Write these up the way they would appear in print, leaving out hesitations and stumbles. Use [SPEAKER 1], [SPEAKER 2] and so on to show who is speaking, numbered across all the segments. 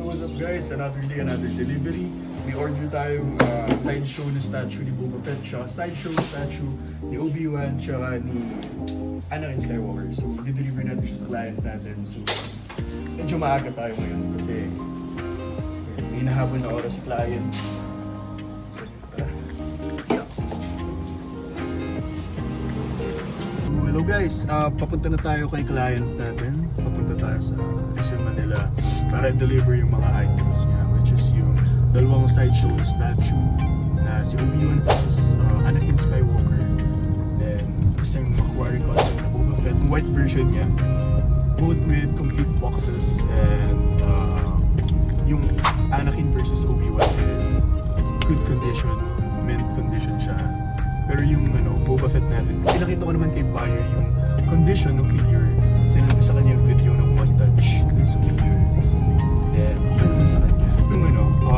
[SPEAKER 1] what's up guys? Another day, another delivery. May order tayong sideshow na statue ni Boba Fett siya. Sideshow statue ni Obi-Wan tsaka ni Anakin Skywalker. So, di-deliver natin siya sa client natin. So, medyo maaga tayo ngayon kasi may nahabol na oras sa client. So, tara. Yeah. Hello guys, papunta na tayo kay client natin. Papunta tayo sa Rizal Manila para deliver yung mga items niya, which is yung dalawang sideshow statue na si Obi-Wan versus Anakin Skywalker, then isang Macquarie concept na Boba Fett, white version niya, both with complete boxes, and yung Anakin versus Obi-Wan is good condition, mint condition siya. Pero yung Boba Fett natin, pinakita ko naman kay buyer yung condition ng figure. Sinend ko sa kanya yung video ng one touch dun sa figure. Then, yun naman sa kanya. Yung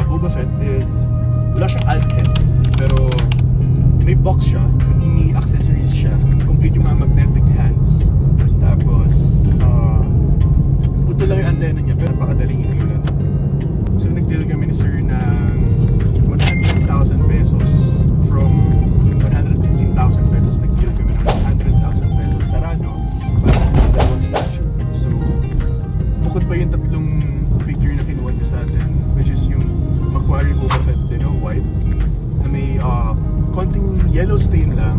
[SPEAKER 1] Boba Fett is, wala siyang alt head, pero may box siya, pati may accessories siya. Complete yung mga magnetic hands. Tapos, puto lang yung antenna niya, pero pakadaling inulan. So, nag-deal kami ni sir ng 100,000 pesos from 115,000 pesos, nag-deal kami ng 100,000 pesos sarado para sa dalawang statue. So, bukod pa yung tatlong figure na kinuha niya sa atin, which is yung Macquarie Boba Fett din, white, na may konting yellow stain lang,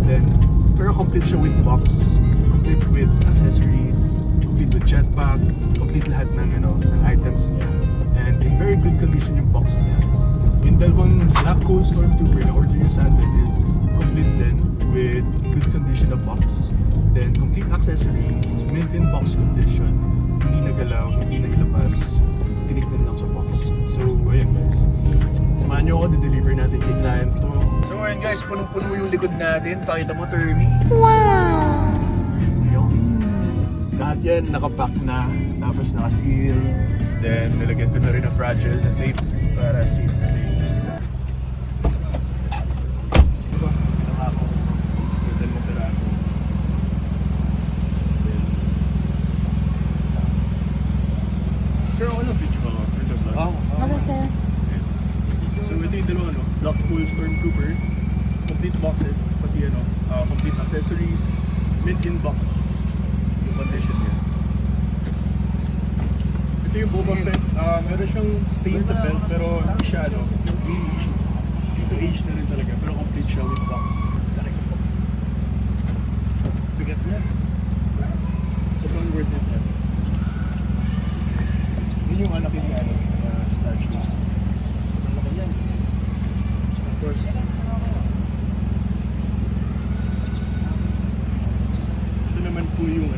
[SPEAKER 1] then, pero complete siya with box, complete with accessories, complete with jetpack, complete lahat ng, ng items niya, and in very good condition yung box niya. Yung dalawang Black Hole Stormtrooper na order niya sa atin is complete din with good condition of box. Then complete accessories, mint in box condition, hindi nagalaw, hindi nailabas, tinignan lang sa box. So ayun guys, samahan nyo ako, di-deliver natin kay client to. So ayun guys, punong-puno yung likod natin, pakita mo Termi.
[SPEAKER 2] Wow!
[SPEAKER 1] Lahat yan nakapack na, tapos naka-seal. Then nilagyan ko na rin na fragile na tape para safe na safe. Diba? Pinaka ko. Skeleton mo piraso. Sir, ako lang video ka for the vlog.
[SPEAKER 2] Okay, sir.
[SPEAKER 1] So ito yung dalawang Black Hole Stormtrooper. Complete boxes, pati complete accessories, mint in box yung condition niya. Ito yung Boba Fett, meron siyang stain sa belt pero hindi siya really issue. Dito age na rin talaga pero complete siya with box. Bigat niya. Sobrang worth it yan. Yun yung Anakin statue. Ang laki yan. Tapos ito naman po yung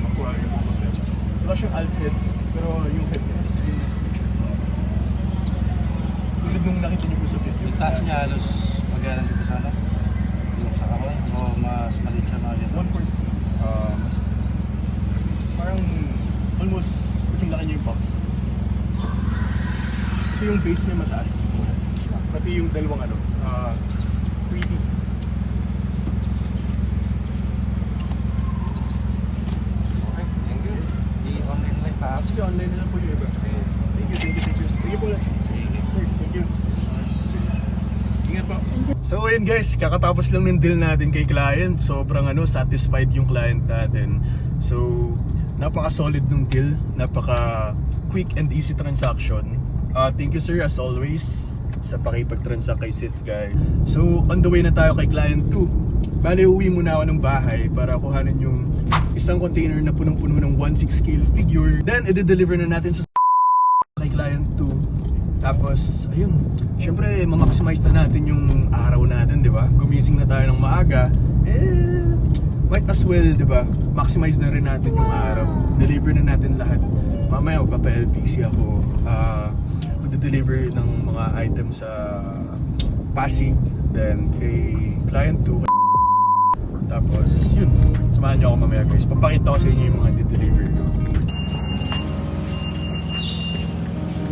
[SPEAKER 1] Macquarie Boba Fett. Wala siyang alt head, pero yung head niya is yun sa picture. Tulad nung nakita niyo po sa video.
[SPEAKER 3] Yung taas niya halos magana dito sa yung sa kawan o mas maliit siya na yun?
[SPEAKER 1] 1/4. Mas parang almost kasing laki niya yung box. Kasi yung base niya mataas. Pati yung dalawang 3D.
[SPEAKER 3] Okay, thank you. I-online lang pa.
[SPEAKER 1] Sige, online na lang po yung iba. Thank you. Thank you po lang. Sir, thank you. Ingat po. So ayun guys, kakatapos lang ng deal natin kay client. Sobrang satisfied yung client natin. So, napaka-solid nung deal. Napaka-quick and easy transaction. Thank you sir as always sa pakipag-transact kay Sith Guy. So, on the way na tayo kay client 2. Bale, uwi muna ako ng bahay para kuhanin yung isang container na punong-puno ng 1/6 scale figure. Then, i-deliver na natin sa kay client 2. Tapos, ayun, syempre, ma-maximize na natin yung araw natin, di ba? Gumising na tayo ng maaga, might as well, di ba? Maximize na rin natin yung araw. Deliver na natin lahat. Mamaya, magpapa-LPC ako. Mag-deliver ng mga items sa Pasig. Then, kay client 2. Tapos, yun. Samahan niyo ako mamaya, guys. Papakita ko sa inyo yung mga di-deliver ko.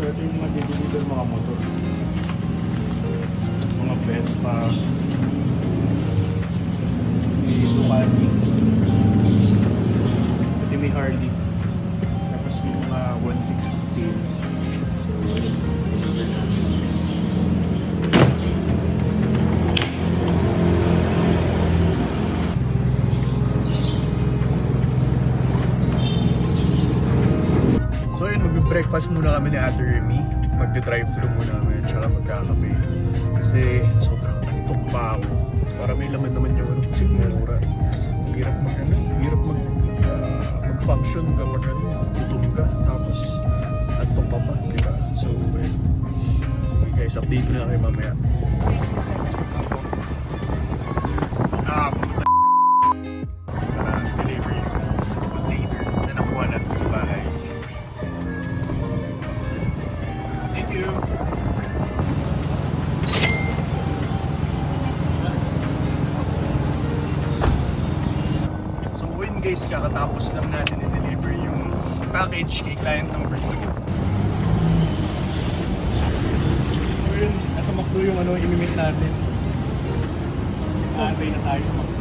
[SPEAKER 1] Ito yung mga di-deliver mga motor. Mga Vespa. May Ducati. Pati may Harley. Tapos may mga 1/6 scale. magbe-breakfast muna kami ni Ate Remy. Magde-drive-thru muna kami, tsaka magkakape. Kasi sobrang antok pa ako. Para may laman naman yung sigmura. Hirap mag-function kapag gutom ka. Tapos antok ka pa, di ba? So, sige guys, update ko na kayo mamaya. Para deliver yung container na nakuha natin sa bahay. Thank you! So yun guys, kakatapos lang natin i-deliver yung package kay client number 2. So yun, nasa McDo yung imimit natin. Aantay na tayo sa McDo.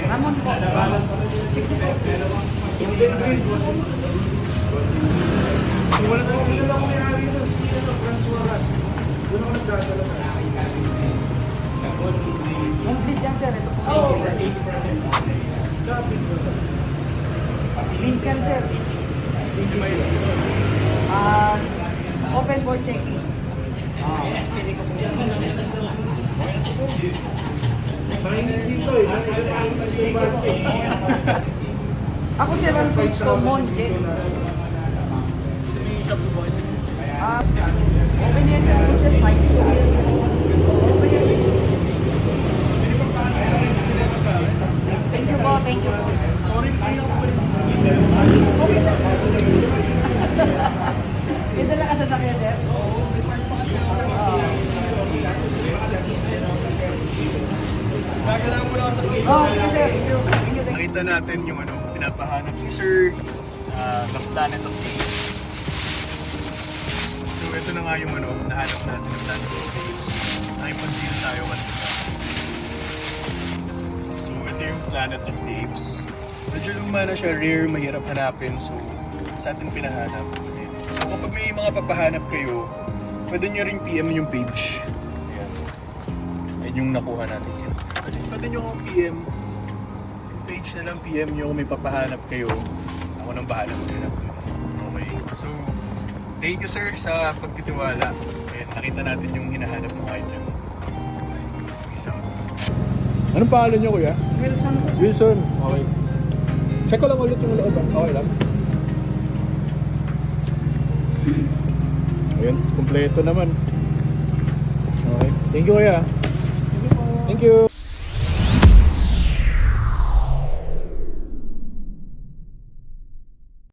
[SPEAKER 4] Ramon po. Complete yan sir. Ito po. Link yan sir. Open for checking. Checking ko po yan. Ako sir ang page ko, Monje.
[SPEAKER 1] Sabihin shop po ba kasi?
[SPEAKER 4] Open yan sir, sir, site. Open yan. Thank you po, thank you po.
[SPEAKER 1] Sorry, ayaw po rin.
[SPEAKER 4] Okay sir. May dala ka sasakyan sir?
[SPEAKER 1] Gagalaw mo lang sa tulog.
[SPEAKER 4] Sige sir, thank you. Thank you.
[SPEAKER 1] Nakita natin yung pinapahanap ni Sir, the Planet of Apes. So ito na nga yung nahanap natin ng Planet of Apes. Nakipag-deal tayo kanina. So ito yung Planet of Apes. Medyo lumana siya, rare, mahirap hanapin. So sa atin pinahanap. So kapag may mga papahanap kayo, pwede nyo ring PM yung page. Ayan. Ayan yung nakuha natin. Pwede nyo kong PM. Yung page na lang PM nyo kung may papahanap kayo. Ako nang bahala maghanap doon. Okay. So, thank you sir sa pagtitiwala. Ayan, nakita natin yung hinahanap mong item. Peace out. Anong pangalan nyo kuya?
[SPEAKER 4] Wilson po.
[SPEAKER 1] Wilson. Okay. Check ko lang ulit yung loob. Okay lang. Ayun, kompleto naman. Okay. Thank you kuya. Thank you.